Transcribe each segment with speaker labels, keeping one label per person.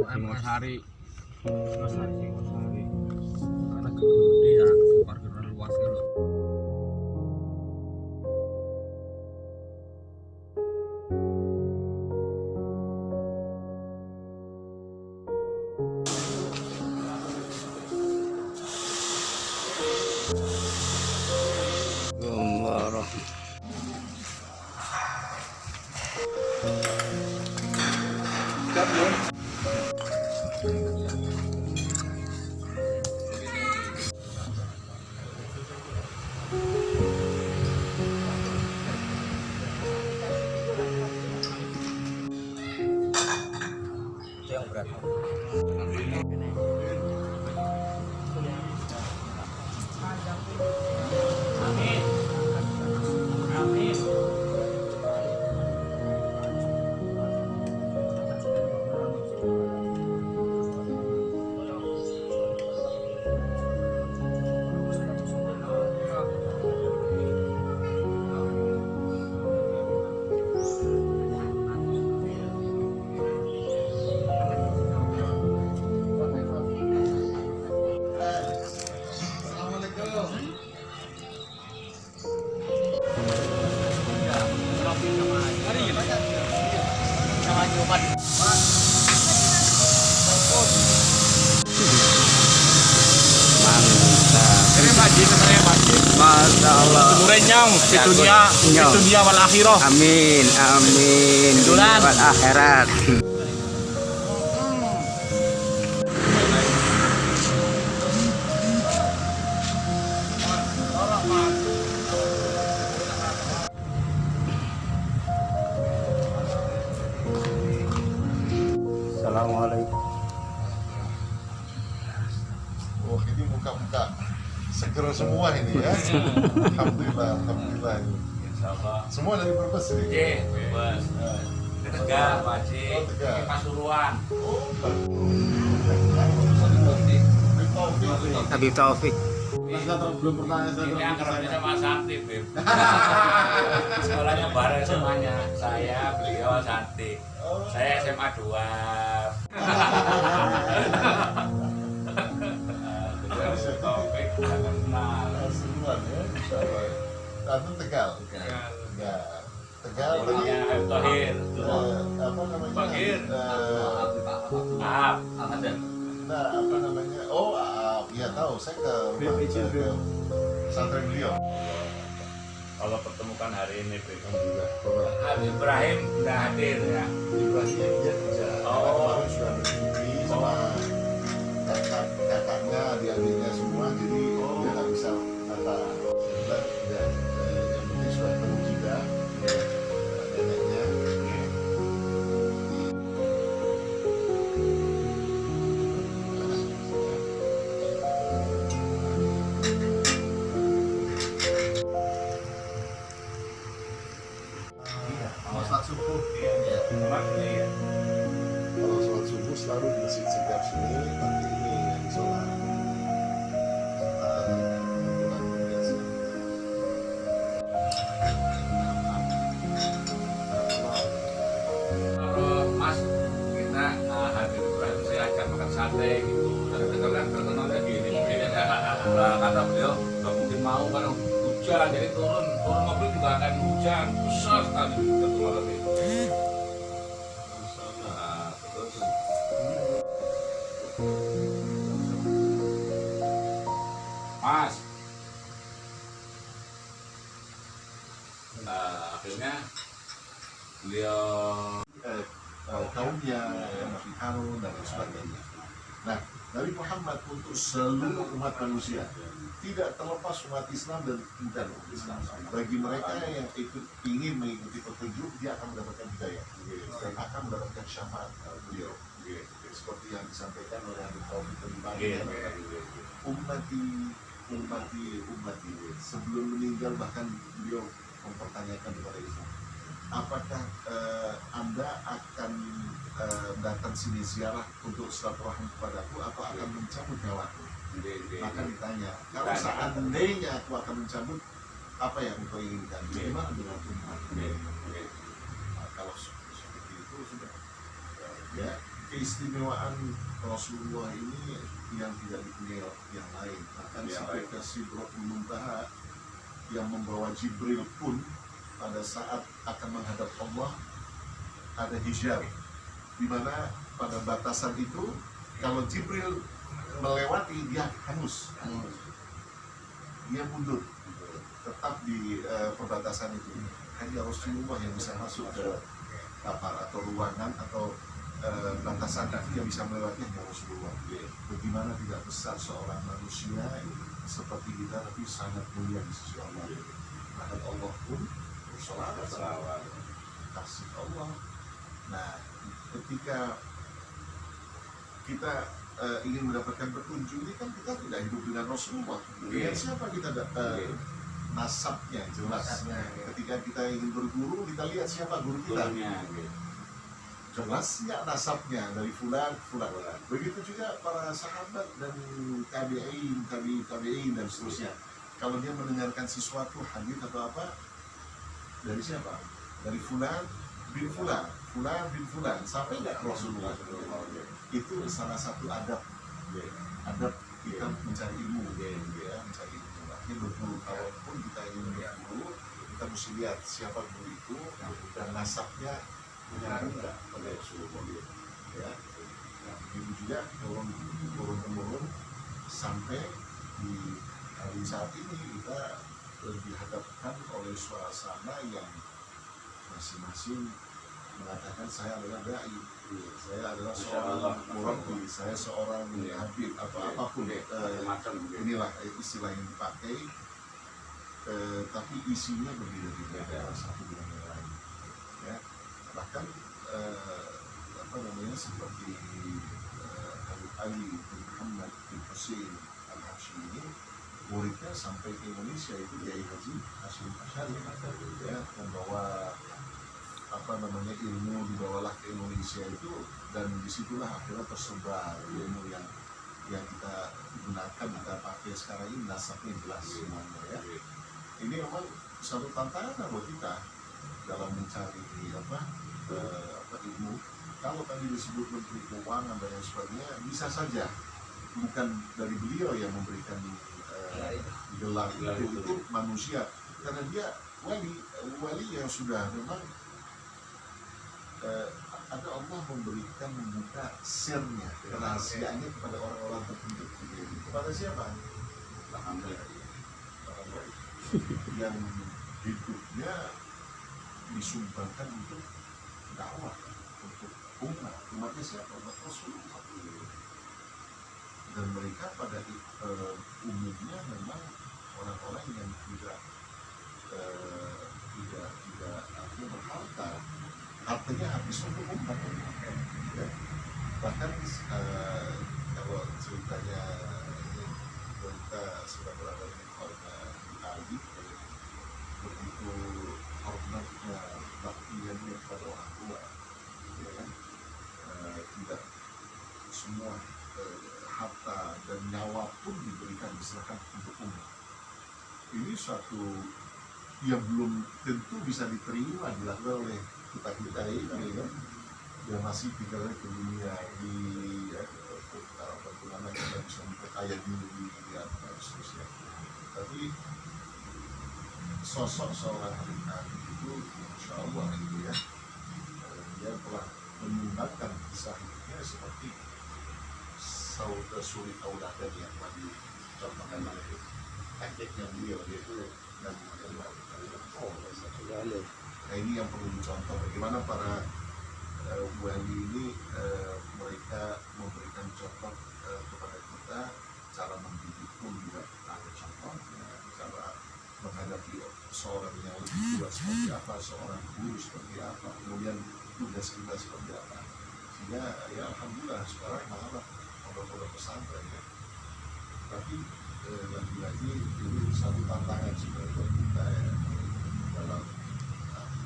Speaker 1: Singosari. Karena gede ya, parkiran luas gitu. Yang berat. Amin. Amin.
Speaker 2: Masya Allah.
Speaker 1: Murenyang di dunia wal akhirah.
Speaker 2: Amin, amin.
Speaker 1: Dunia
Speaker 2: wal akhirat. Assalamualaikum.
Speaker 3: Oh, ini muka-muka seger semua ini ya. Alhamdulillah, alhamdulillah. Semua dari Brebes ini.
Speaker 1: Iya, Brebes. Tegal, Pak Haji.
Speaker 3: Oh, Tegal.
Speaker 1: Ini Pasuruan.
Speaker 2: Habib Taufik.
Speaker 3: Belum pernah saya
Speaker 1: Ini akrabnya sama Santi, Beb. Sekolahnya bareng semuanya. Saya, beliau, Santi. Saya SMA 2. Beliau Taufik, saya kenal.
Speaker 3: Semua ya, insyaallah. Antum Tegal. Tegal. Tegal.
Speaker 1: Orangnya Habib Thohir.
Speaker 3: Apa namanya?
Speaker 1: Bakir.
Speaker 3: Maaf.
Speaker 1: Maaf. Ada.
Speaker 3: Nah, apa namanya? Oh, ya tahu. Saya ke rumah ke pesantren beliau.
Speaker 1: Kalau pertemukan hari ini, Beb.
Speaker 3: Alhamdulillah.
Speaker 1: Habib Ibrahim udah hadir ya.
Speaker 3: Ibrahim dia kerja. Karena kemarin sudah bercuti sama kakaknya, adik-adiknya semua, jadi dia nggak bisa datang. Yang penting sudah ketemu juga neneknya. Kalau saat subuh, kalau sholat subuh selalu di masjid setiap sini, nanti ini yang sholat. Bulan biasa.
Speaker 1: Mas, kita Habib Ibrahim saya ajak makan sate gitu. Dan terkenalnya gini. Nah, kata beliau nggak mungkin mau kan hujan, jadi turun mobil juga akan hujan besar sekali satu malam itu. Nah, terus Mas, nah, akhirnya beliau
Speaker 3: Kaumnya, Nabi Harun dan sebagainya. Nah, Nabi Muhammad untuk seluruh umat manusia, tidak terlepas umat Islam dan bukan umat Islam. Bagi mereka yang ingin mengikuti petunjuk, dia akan mendapatkan hidayah dan akan mendapatkan syafaat beliau. Seperti yang disampaikan oleh Habib Taufik tadi, ummati. Sebelum meninggal bahkan beliau mempertanyakan kepada Islam, apakah Anda akan datang sini ziarah untuk silaturahmi kepadaku atau akan mencabut nyawaku? Maka ditanya, kalau seandainya aku akan mencabut, apa yang engkau inginkan? Bagaimana dengan umat? Nah, kalau seperti itu sudah ya keistimewaan Rasulullah ini yang tidak dipunyai yang lain. Bahkan sampai ke Sidratul Muntaha yang membawa Jibril pun pada saat akan menghadap Allah ada hijab, di mana pada batasan itu kalau Jibril melewati dia hangus, dia mundur, tetap di perbatasan itu. Hanya Rasulullah yang bisa masuk ke kamar atau ruangan atau batasan itu yang bisa melewati hanya Rasulullah. Bagaimana tidak besar seorang manusia seperti kita, tapi sangat mulia di sisi Allah. Bahkan Allah pun bersolawat kasih Allah. Nah, ketika kita ingin mendapatkan petunjuk ini kan kita tidak hidup dengan Rasulullah. Dengan siapa kita nasabnya jelas. Ketika kita ingin berguru, kita lihat siapa guru kita. Jelas nggak nasabnya dari fulan ke fulan. Begitu juga para sahabat dan tabi'in dan seterusnya. Kalau dia mendengarkan sesuatu hadis atau apa, dari siapa? Dari fulan bin fulan, sampai nggak ke Rasulullah. Itu salah satu adab kita mencari ilmu, mencari ilmu. Artinya berguru, kalaupun kita ingin berguru, kita mesti lihat siapa guru itu dan nasabnya enggak pada Rasulullah. Ya, nah, begitu juga turun-temurun sampai di hari saat ini kita dihadapkan oleh suasana yang masing-masing mengatakan saya adalah dai, saya adalah seorang murabbi, saya seorang habib atau apapun inilah istilah yang dipakai, tapi isinya berbeda-beda satu dengan yang lain. Ya, bahkan seperti Habib Ali bin Muhammad bin Hussein Al-Hashimi ini, muridnya sampai ke Indonesia itu Kiai Haji Hashim Asy'ari, ya, membawa ilmu dibawalah ke Indonesia itu, dan disitulah akhirnya tersebar ilmu yang kita gunakan, kita pakai sekarang ini, nasabnya jelas semuanya, ya. Ini memang satu tantangan buat kita dalam mencari ilmu. Kalau tadi disebut Menteri Keuangan dan lain sebagainya, bisa saja bukan dari beliau yang memberikan gelar itu manusia, karena dia wali yang sudah memang ada Allah memberikan, membuka sirnya, rahasianya kepada orang-orang tertentu. Kepada siapa? Yang hidupnya disumbangkan untuk dakwah, untuk umatnya siapa? Rasulullah. Dan mereka pada umumnya memang orang-orang yang tidak berharta, hartanya habis untuk umat. Ya. Bahkan kalau ceritanya kita sudah berada di keluarga Itali, begitu hormatnya, baktiannya kepada orang tua, ya kan? Tidak semua harta dan nyawa pun diberikan, diserahkan untuk umat. Ini suatu yang belum tentu bisa diterima dilakukan oleh kita ini, kan? Yang masih tinggalnya ke dunia di bagaimana kita bisa memperkaya diri dan seterusnya. Tapi sosok seorang Habib Ali itu, insya Allah itu, ya, dia telah menyumbangkan kisah hidupnya seperti suri tauladan yang tadi contohkan oleh kakeknya beliau, yaitu Nabi Muhammad. Nah, ini yang perlu dicontoh, bagaimana para wali ini mereka memberikan contoh kepada kita, cara mendidik pun juga ada contohnya, cara menghadapi seorang yang lebih tua seperti apa, seorang guru seperti apa, kemudian tugas kita seperti apa. Sehingga ya alhamdulillah sekarang malah pondok-pondok pesantren, ya. Tapi lagi-lagi ini satu tantangan sebenarnya buat kita, ya, dalam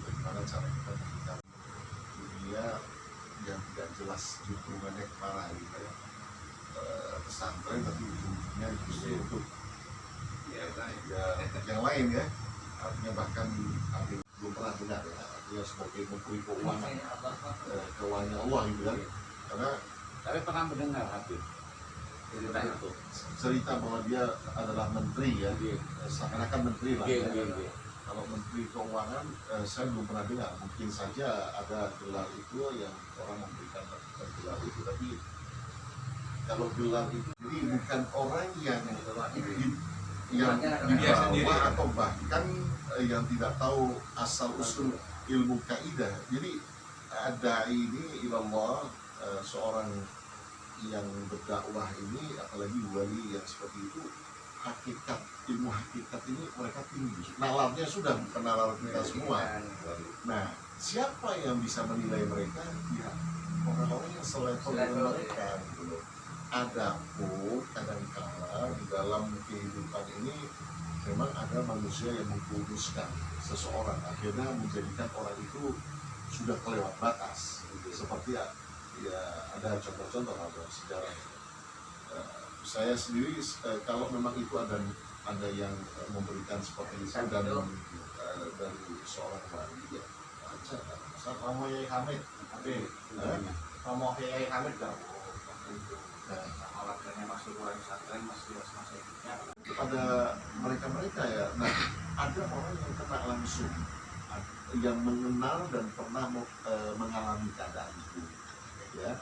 Speaker 3: bagaimana cara kita menghadapi dunia yang tidak jelas juntrungannya kemana, gitu, ya. Pesantren tapi ujungnya justru untuk yang lain, ya. Artinya bahkan belum pernah dengar, ya, artinya sebagai menteri keuangan Allah, gitu, kan. Karena
Speaker 1: Tapi pernah mendengar Habib cerita itu.
Speaker 3: cerita bahwa dia adalah menteri ya,
Speaker 1: Iya.
Speaker 3: seakan-akan menteri lah.
Speaker 1: Iya,
Speaker 3: Ya.
Speaker 1: iya, iya.
Speaker 3: Kalau menteri keuangan saya belum pernah dengar. Mungkin saja ada gelar itu yang orang memberikan gelar itu, tapi kalau gelar itu jadi bukan orang yang
Speaker 1: Dia sendiri.
Speaker 3: dibawa atau bahkan yang tidak tahu asal usul ilmu kaidah. Jadi ada ini ilallah, seorang yang berdakwah ini, apalagi wali yang seperti itu, hakikat ilmu hakikat ini mereka tinggi. Nalarnya sudah bukan nalar kita semua. Nah, siapa yang bisa menilai mereka? Ya, orang-orang yang selevel dengan mereka. Gitu. Adapun kadang-kala di dalam kehidupan ini memang ada manusia yang mengkuduskan seseorang, akhirnya menjadikan orang itu sudah kelewat batas. Gitu. Seperti ya ada contoh-contoh atau sejarah. Saya sendiri kalau memang itu ada yang memberikan seperti itu dan dari seorang wali ya aja. Misal Romo Yai Hamid, Romo Yai Hamid kepada mereka ya. Nah, ada orang yang kena langsung, yang mengenal dan pernah mengalami keadaan itu. Ya,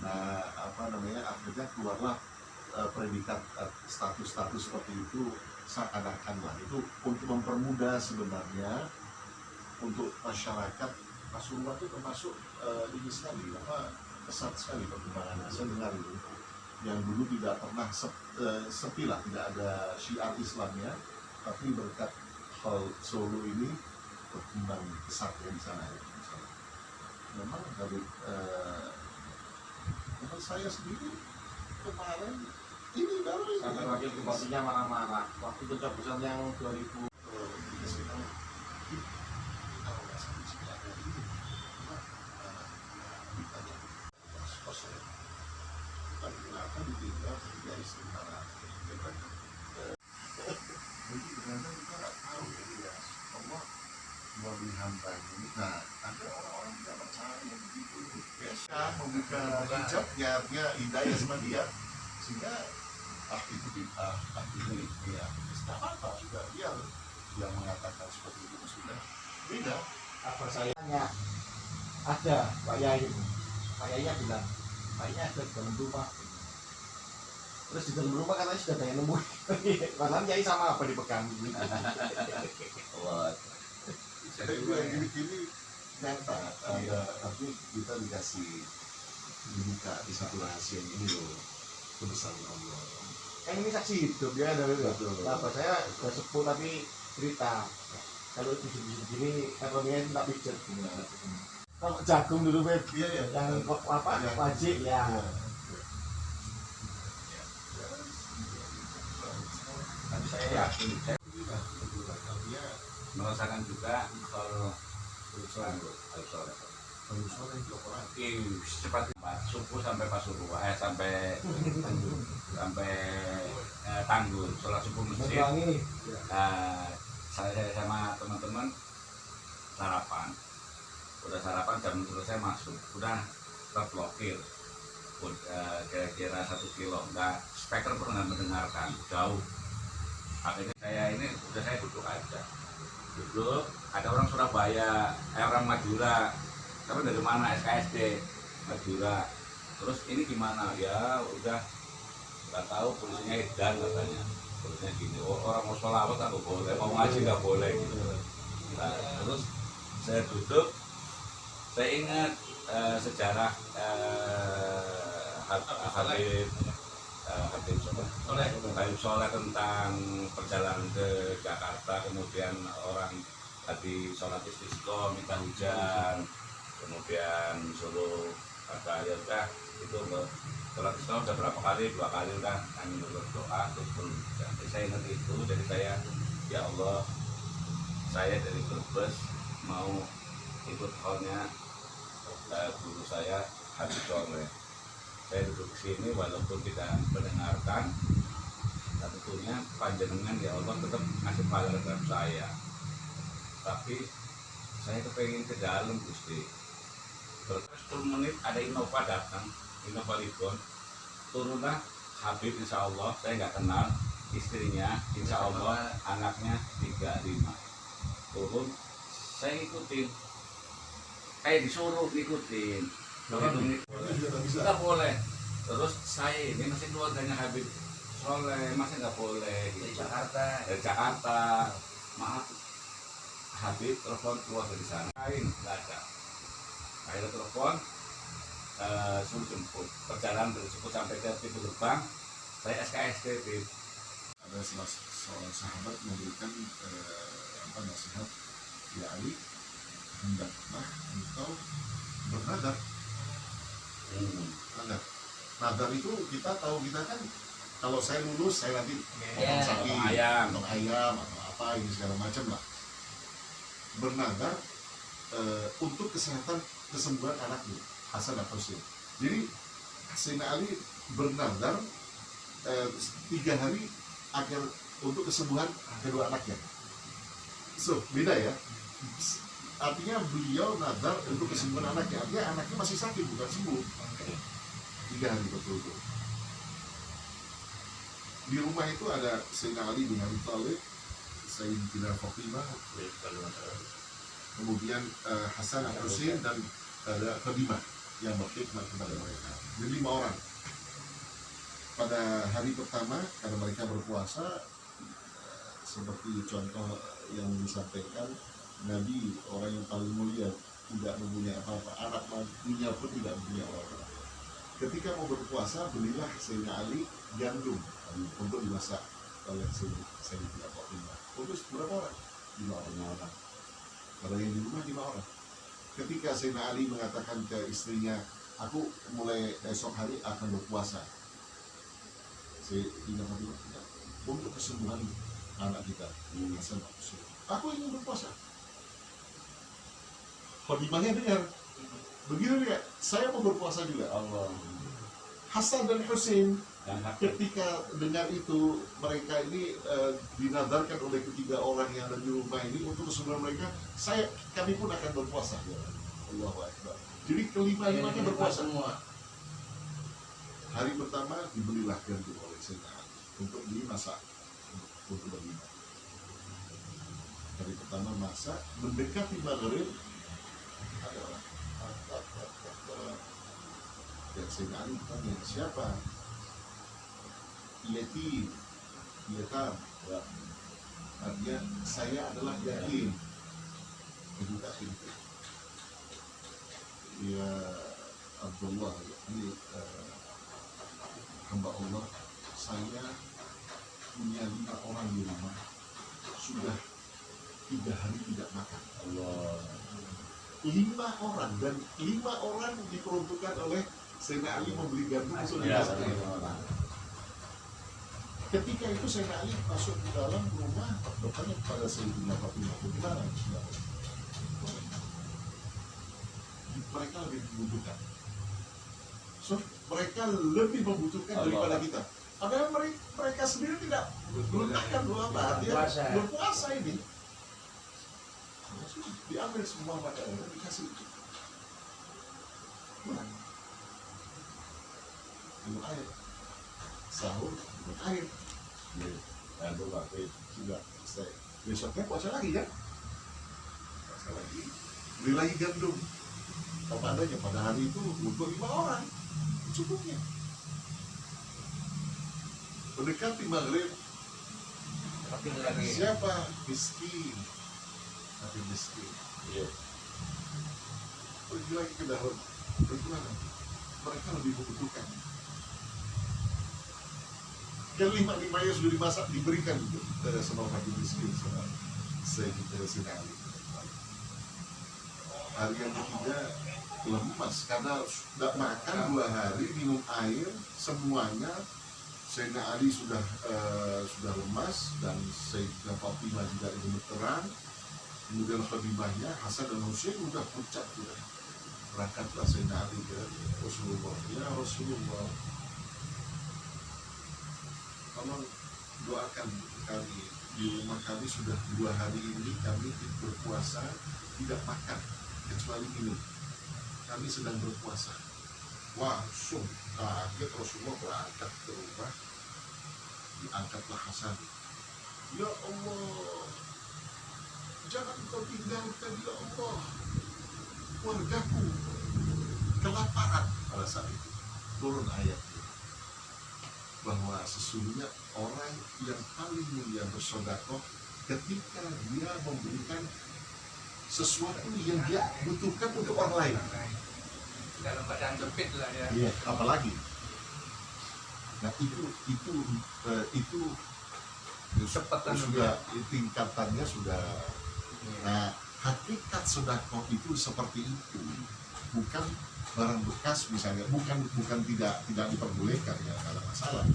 Speaker 3: nah akhirnya keluarlah predikat status seperti itu seakan-akan lah itu untuk mempermudah sebenarnya untuk masyarakat. Rasulullah itu termasuk ini sekali pesat sekali perkembangannya. Saya dengar itu yang dulu tidak pernah sepi lah, tidak ada syiar Islamnya, tapi berkat hal Solo ini berkembang pesat ya di sana. Memang dari teman saya sendiri kemarin ini baru
Speaker 4: sampai wakil bupatinya marah-marah waktu pencoblosan yang 2000
Speaker 3: kenapa ditinggal ya istimewa jadi ternyata kita nggak tahu ya Allah melalui hamba ini. Nah, ada orang-orang tidak percaya begitu. Biasa membuka hijabnya, dia hidayah sama dia, sehingga itu bid'ah, ini ya, tidak apa juga dia yang mengatakan seperti itu sudah beda.
Speaker 4: apa saya tanya ada Pak Yai, Pak Yainya bilang Pak Yainya ada di dalam rumah, terus di dalam rumah katanya sudah ada yang nemuin. Padahal Yai sama apa dipegang gitu.
Speaker 3: Jadi yang gini-gini nyata, tapi kita dikasih dibuka di satu rahasia ini loh, kebesaran Allah.
Speaker 4: Kan ini saksi hidup ya dari apa saya sudah sepuh tapi cerita kalau begini ekonominya tidak pijat. Kalau jagung dulu Beb,
Speaker 3: Iya.
Speaker 4: yang apa
Speaker 3: Ya.
Speaker 4: wajib ya.
Speaker 1: Tapi saya yakin, saya merasakan juga kalau cepat subuh sampai pas subuh, sampai Tanggul, sholat subuh masjid. Saya sama teman-teman sarapan, udah sarapan jam selesai masuk, udah terblokir, kira-kira 1 kilo, nggak speaker pernah mendengarkan, jauh. Akhirnya saya duduk aja. Duduk, ada orang Surabaya, orang Madura, tapi dari mana, SKSD Madura. Terus ini gimana? Ya udah nggak tahu, polisinya edan katanya. Polisinya gini, orang mau sholawat nggak boleh, mau ngaji nggak boleh gitu. Nah, terus saya duduk, saya ingat sejarah Habib Soleh tentang perjalanan ke Jakarta, kemudian orang tadi sholat istisqa minta hujan, kemudian suruh ya udah itu sholat istisqa udah berapa kali, 2 kali udah kami berdoa terus berhujan. Saya ingat itu, jadi saya ya Allah, saya dari Brebes mau ikut hallnya guru saya Habib Soleh. Saya duduk di sini walaupun tidak mendengarkan, tentunya panjenengan ya Allah tetap ngasih pahala terhadap saya. Tapi saya kepengen ke dalam Gusti. Terus 10 menit ada Innova datang, Innova Ribon, turunlah Habib, insya Allah saya nggak kenal istrinya, insya Allah anaknya 35, turun saya ikutin, kayak disuruh ikutin. Nggak boleh. Terus saya ini masih keluarganya Habib Soleh, masih nggak boleh gitu. Dari Jakarta, maaf Habib telepon keluar dari sana, nggak ada. Akhirnya telepon, suruh jemput. Perjalanan dari jemput sampai ke pintu gerbang, saya SKSD.
Speaker 3: Ada seorang sahabat memberikan nasihat, ya Ali, hendaklah engkau bernadar. Nadar itu kita tahu, kita kan kalau saya lulus saya nanti potong sapi, potong ayam atau apa ini segala macam lah. Bernadar untuk kesehatan kesembuhan anaknya Hasan dan Husain. Jadi Sayyidina Ali bernadar 3 hari agar untuk kesembuhan kedua anaknya. So beda ya. Artinya beliau nadar untuk kesembuhan anaknya. Artinya anaknya masih sakit, bukan sembuh. 3 hari betul-betul. Di rumah itu ada Sayyidina Ali bin Abi Thalib, Sayyidatina Fatimah, kemudian Hasan al-Husain, dan ada Khadijah yang berkhidmat kepada mereka. Jadi 5 orang. Pada hari pertama karena mereka berpuasa, seperti contoh yang disampaikan Nabi, orang yang paling mulia, tidak mempunyai apa-apa, anak mantunya pun tidak mempunyai apa-apa. Ketika mau berpuasa, belilah Sayyidina Ali gandum untuk dimasak oleh Sayyidina Fatimah. Untuk berapa orang? 5 orang. Kalau yang di rumah 5 orang. Ketika Sayyidina Ali mengatakan ke istrinya, aku mulai esok hari akan berpuasa, Sayyidina Fatimah, untuk kesembuhan anak kita, aku ingin berpuasa. Fatimahnya dengar, begitu dia, saya mau berpuasa juga. Allah. Hasan dan Husain ketika dengar itu, mereka ini dinadarkan oleh ketiga orang yang ada di rumah ini untuk kesembuhan mereka, kami pun akan berpuasa. Allahu Akbar. Jadi kelima-limanya berpuasa semua. Hari pertama dibelilah gandum oleh Sayyidina Ali untuk dimasak untuk berlima. Hari pertama masak, mendekati maghrib ada orang dan Sayyidina Ali bertanya, siapa? Yatim. Ya. Artinya saya adalah yatim. Itu tak itu. Ya Abdullah, ini hamba Allah, saya punya 5 orang di rumah, sudah 3 hari tidak makan. Allah. 5 orang, dan 5 orang diperuntukkan oleh Sayyidina Ali membeli gandum untuk dimasak. Ketika itu Sayyidina Ali masuk ke dalam rumah, bertanya kepada Sayyidina Fatimah, bagaimana? Mereka lebih membutuhkan. So, mereka lebih membutuhkan daripada kita. Padahal mereka sendiri tidak meletakkan apa, dia berpuasa ini. Diambil semua makanan dan dikasih. Minum air, sahur, minum air. Dan berbagai sudah selesai. Besoknya puasa lagi kan? Puasa lagi. Beli lagi gandum. Apa adanya pada hari itu untuk 5 orang cukupnya. Mendekati maghrib, siapa? Miskin. Tapi miskin. Iya. Pergi lagi ke dalam. Bagaimana? Mereka lebih membutuhkan. Kelima-limanya sudah dimasak, diberikan sama fakir miskin, sama Sayyidina Ali. Hari yang ketiga lemas karena tidak makan 2 hari, minum air semuanya. Sayyidina Ali sudah lemas, dan Sayyidina Fatimah juga gemeteran. Kemudian Khadijahnya, Hasan dan Husain sudah pucat sudah. Berangkatlah Sayyidina Ali ke Rasulullah. Ya Rasulullah, tolong doakan kami, di rumah kami sudah 2 hari ini kami berpuasa tidak makan kecuali minum. kami sedang berpuasa. Langsung kaget Rasulullah berangkat ke rumah, diangkatlah Hasan. Ya Allah, jangan kau tinggalkan ya Allah keluargaku kelaparan. Pada saat itu turun ayat bahwa sesungguhnya orang yang paling mulia bersedekah ketika dia memberikan sesuatu yang dia butuhkan untuk orang lain.
Speaker 1: Dalam keadaan sempit lah ya.
Speaker 3: Iya, apalagi. Nah itu
Speaker 1: Cepatan
Speaker 3: sudah tingkatannya sudah. Nah hakikat sedekah itu seperti itu, bukan barang bekas misalnya, bukan tidak diperbolehkan ya, nggak ada masalah.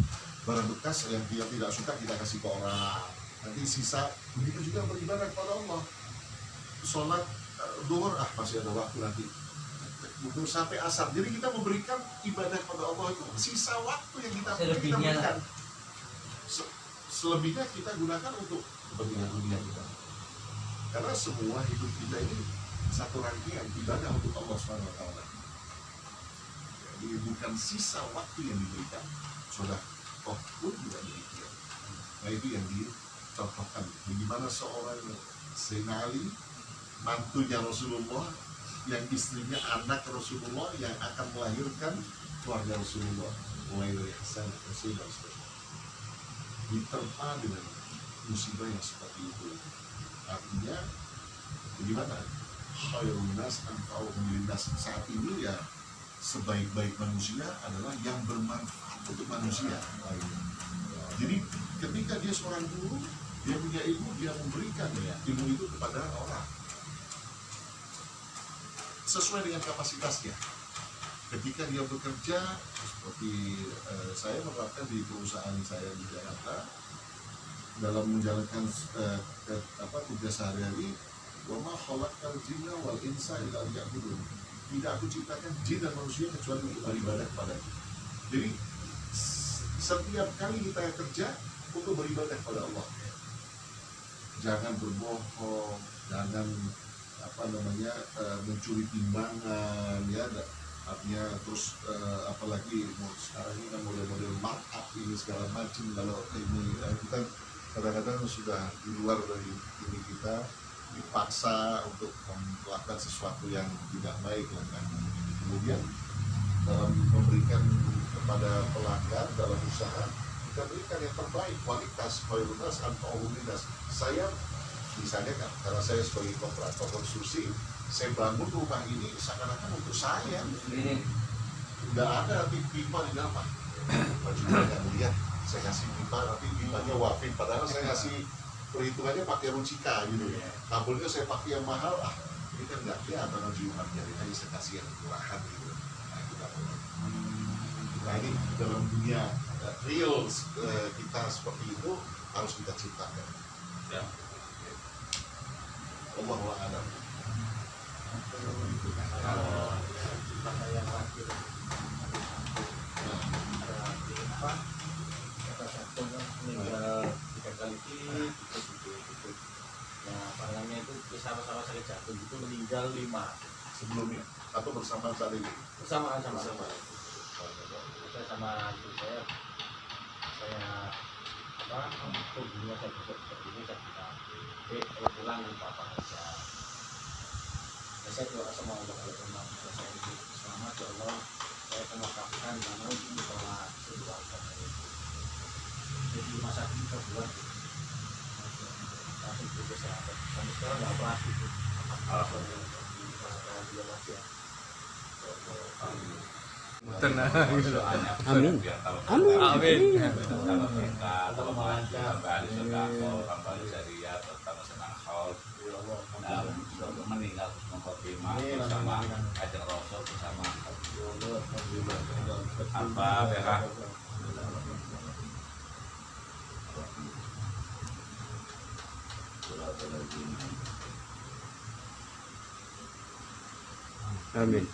Speaker 3: Barang bekas yang dia tidak suka kita kasih ke orang, nanti sisa. Begitu juga beribadah kepada Allah. Sholat duhur masih ada waktu nanti. Bukan sampai asar. Jadi kita memberikan ibadah kepada Allah itu sisa waktu yang kita berikan. Selebihnya kita gunakan untuk kepentingan dunia kita. Karena semua hidup kita ini satu rangkaian ibadah untuk Allah SWT. Jadi bukan sisa waktu yang diberikan. Sudah pun juga demikian. Nah itu yang dicontohkan. Bagaimana seorang Sayyidina Ali, mantunya Rasulullah, yang istrinya anak Rasulullah, yang akan melahirkan keluarga Rasulullah, mulai dari Hasan, Husain, dan seterusnya, diterpa dengan musibah yang seperti itu. Artinya bagaimana? Khairun nas anfa'uhum linnas. Saat ini ya sebaik-baik manusia adalah yang bermanfaat untuk manusia. Jadi ketika dia seorang guru, dia punya ilmu, dia memberikan ilmu itu kepada orang sesuai dengan kapasitasnya. Ketika dia bekerja, seperti saya menerapkan di perusahaan saya di Jakarta, dalam menjalankan tugas sehari-hari, wa ma khalaqal jinna wal insa illa liya'budun. Tidak aku ciptakan jin dan manusia kecuali untuk beribadah kepada-Ku. Jadi setiap kali kita kerja untuk beribadah kepada Allah. Jangan berbohong, jangan mencuri timbangan, ya. Artinya terus apalagi sekarang ini kan model-model markup ini segala macam. Kalau ini kita kadang-kadang sudah di luar dari ini, kita dipaksa untuk melakukan sesuatu yang tidak baik kan. Kemudian dalam memberikan kepada pelanggan dalam usaha, kita berikan yang terbaik, kualitas, kualitas atau umumnya. Saya misalnya kan, karena saya sebagai kontraktor konstruksi, saya bangun rumah ini seakan-akan untuk saya. Tidak ada pipa di dalam. Baju nggak melihat, saya kasih pipa, tapi pipanya wafin. Padahal saya kasih perhitungannya pakai Rucika gitu ya. Kabelnya saya pakai yang mahal, ini kan nggak kelihatan Jumat, jadi aja saya kasih yang murahan gitu. Nah itu nggak boleh. Nah ini dalam dunia real kita seperti itu harus kita ciptakan. Ya. Allahu a'lam.
Speaker 4: Yang terakhir kata satu kan meninggal 3 kali gitu. Nah parangannya itu sama-sama sakit jantung itu meninggal 5
Speaker 3: Sebelumnya atau bersamaan saat ini?
Speaker 4: bersamaan sama
Speaker 3: Bersama.
Speaker 4: saya sama ibu saya hubungannya saya besok seperti ini, saya bilang kalau pulang lupa apa aja. Saya doa sama Allah, kalau memang saya itu selamat ya Allah, saya akan lakukan karena ini sholat keluarga saya itu. Jadi masa kita buat langsung juga sehat. Sampai sekarang nggak operasi itu. Alhamdulillah masih ya.
Speaker 2: Tenang.
Speaker 1: Amin.
Speaker 2: Amin.
Speaker 1: Amin. Kalau lancar, kembali sedekah, kembali syariah, terutama senang haul. Meninggal mengkhotimah bersama ajeng Rasul bersama apa merah.
Speaker 2: Amin.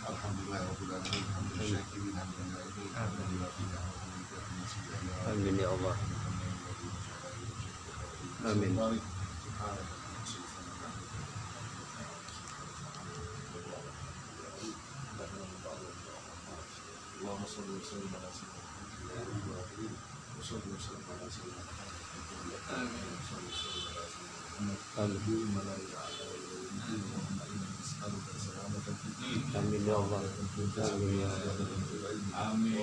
Speaker 3: Alhamdulillah rabbil alamin, alhamdulillah syakirin, alhamdulillah
Speaker 2: Amin ya Allah. Amin.
Speaker 3: Allahumma sholli wa sallim ala sayyidina wa sholli wa sallim ala sayyidina
Speaker 2: Amin ya Allah. Amin ya
Speaker 1: Amin.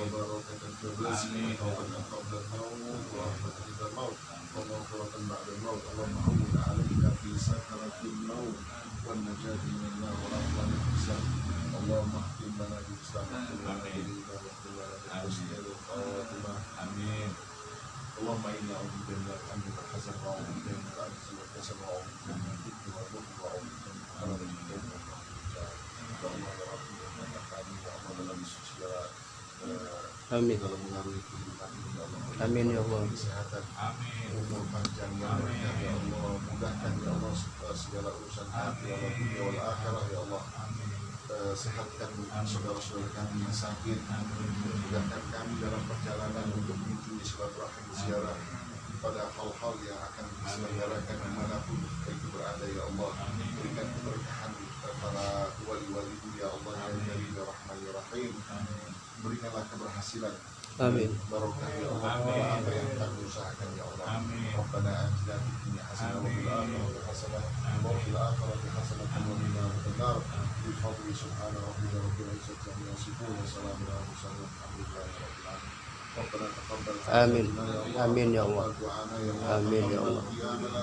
Speaker 3: اللهم إنا أعوذ بك من الهم والحزن وأعوذ بك من العجز والكسل وأعوذ بك من الذل والبخل وأعوذ بك من غضب الدين والفجر. اللهم يا رب إنك عليم وأمر dalam segala
Speaker 2: Amin.
Speaker 3: dalam mengaruhi kehidupan ini ya Allah.
Speaker 2: Amin ya Allah.
Speaker 3: Kesehatan,
Speaker 1: Amin.
Speaker 3: umur panjang ya Allah. Ya Allah, mudahkan ya Allah segala urusan hati ya Allah, dunia wal akhirah ya Allah. Sehatkan saudara-saudara kami yang sakit, mudahkan kami dalam perjalanan untuk menuju silaturahim ziarah pada hal-hal yang akan diselenggarakan dimanapun itu berada ya Allah. Berikan keberkahan para wali-wali ya Allah ya Karim ya Rahman ya Rahim. Berikanlah keberhasilan.
Speaker 2: Amin.
Speaker 3: Barokah ya Allah. Apa yang kami usahakan ya Allah.
Speaker 1: Amin.
Speaker 3: Rabbana atina fid dunya hasanah wa fil akhirati hasanah wa fil akhirati hasanah wa qina adzaban nar. بفضل سبحان ربك رب العزة عما يصفون وسلام على المرسلين والحمد لله رب العالمين. ربنا تقبل
Speaker 2: آمين. آمين يا الله.
Speaker 3: دعانا يا الله.
Speaker 2: آمين يا الله.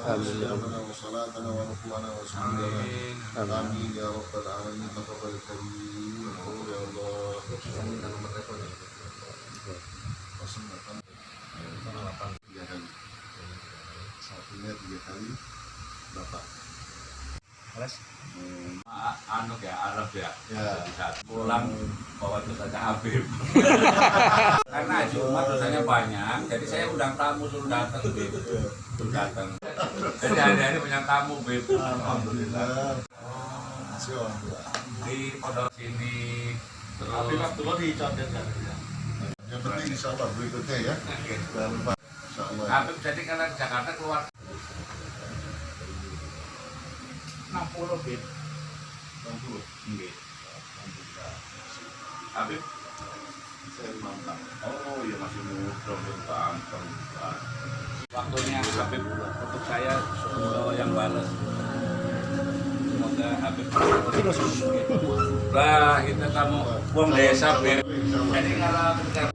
Speaker 2: آمين يا الله.
Speaker 3: وصلاتنا وركوعنا وسجودنا. آمين يا رب العالمين. تقبل كريم يا الله. Satunya 3 kali Bapak.
Speaker 1: Anu ya, Arab ya.
Speaker 3: Ya.
Speaker 1: Bisa pulang bawa dosanya Habib. Karena Jumat dosanya banyak, jadi saya undang tamu suruh datang, Bib. Suruh datang. Jadi hari-hari punya tamu, Bib.
Speaker 3: Alhamdulillah.
Speaker 1: Di pondok sini terus.
Speaker 4: Habib Abdullah dicondet kan.
Speaker 3: Yang penting insya Allah berikutnya ya. Jangan lupa. Insya Allah.
Speaker 1: Habib jadi karena Jakarta keluar 60 Bib.
Speaker 3: 60.
Speaker 1: Nggih. Habib
Speaker 3: Saya 56.
Speaker 1: oh ya masih muda ganteng. Waktunya Habib untuk saya yang balas. Semoga Habib lah kita kamu buang desa Bib. Jadi kalau kita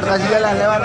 Speaker 2: Kasih jalan, lewat.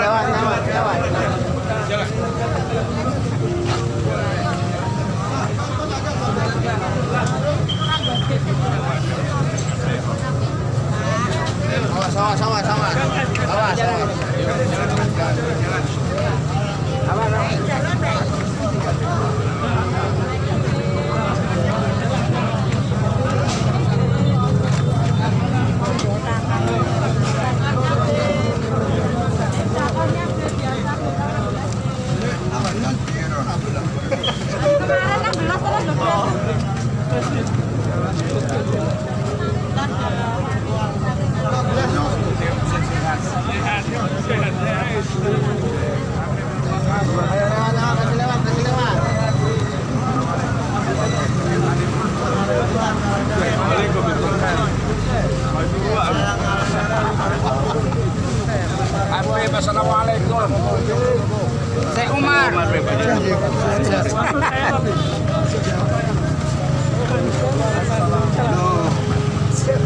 Speaker 1: Assalamualaikum. Saya Umar.
Speaker 5: Siap,